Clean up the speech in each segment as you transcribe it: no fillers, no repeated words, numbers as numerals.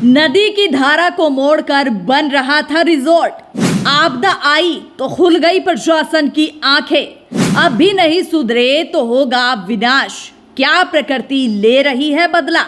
नदी की धारा को मोड़कर बन रहा था रिजॉर्ट। आपदा आई तो खुल गई प्रशासन की आंखें। अब भी नहीं सुधरे तो होगा विनाश। क्या प्रकृति ले रही है बदला?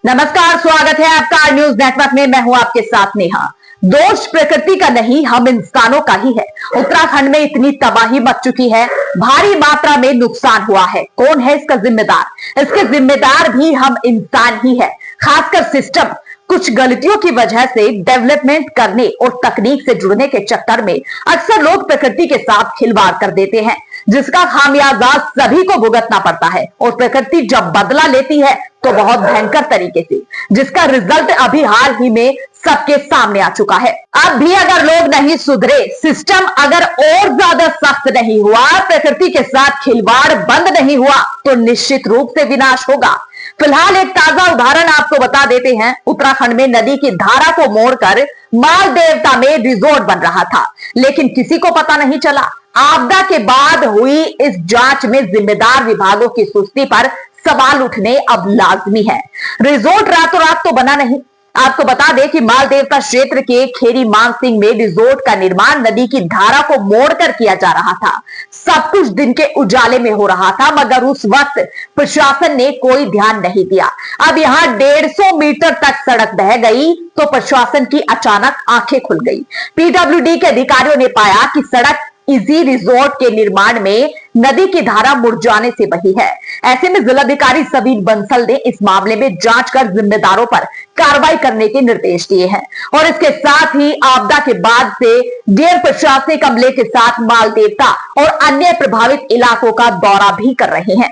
नमस्कार, स्वागत है आपका न्यूज नेटवर्क में। मैं हूं आपके साथ नेहा। दोष प्रकृति का नहीं, हम इंसानों का ही है। उत्तराखंड में इतनी तबाही मच चुकी है, भारी मात्रा में नुकसान हुआ है। कौन है इसका जिम्मेदार? इसके जिम्मेदार भी हम इंसान ही है। खासकर सिस्टम कुछ गलतियों की वजह से डेवलपमेंट करने और तकनीक से जुड़ने के चक्कर में अक्सर लोग प्रकृति के साथ खिलवाड़ कर देते हैं, जिसका खामियाजा सभी को भुगतना पड़ता है। और प्रकृति जब बदला लेती है तो बहुत भयंकर तरीके से, जिसका रिजल्ट अभी हाल ही में सबके सामने आ चुका है। अब भी अगर लोग नहीं सुधरे, सिस्टम अगर और ज्यादा सख्त नहीं हुआ, प्रकृति के साथ खिलवाड़ बंद नहीं हुआ, तो निश्चित रूप से विनाश होगा। फिलहाल एक ताजा उदाहरण आपको बता देते हैं। उत्तराखंड में नदी की धारा को मोड़कर माल देवता में रिजॉर्ट बन रहा था, लेकिन किसी को पता नहीं चला। आपदा के बाद हुई इस जांच में जिम्मेदार विभागों की सुस्ती पर सवाल उठने अब लाजमी है। रिजॉर्ट रातों रात तो बना नहीं। आपको बता दें कि माल देवता क्षेत्र के खेरी मानसिंह में रिजॉर्ट का निर्माण नदी की धारा को मोड़कर किया जा रहा था। सब कुछ दिन के उजाले में हो रहा था, मगर उस वक्त प्रशासन ने कोई ध्यान नहीं दिया। अब यहाँ 150 मीटर तक सड़क बह गई तो प्रशासन की अचानक आंखें खुल गई। पीडब्ल्यूडी के अधिकारियों ने पाया कि सड़क इजी रिजॉर्ट के निर्माण में नदी की धारा मुड़ जाने से बही है। ऐसे में जिलाधिकारी सबीर बंसल ने इस मामले में जांच कर जिम्मेदारों पर कार्रवाई करने के निर्देश दिए हैं। और इसके साथ ही आपदा के बाद से डीएम प्रशासनिक अमले के साथ माल देवता और अन्य प्रभावित इलाकों का दौरा भी कर रहे हैं।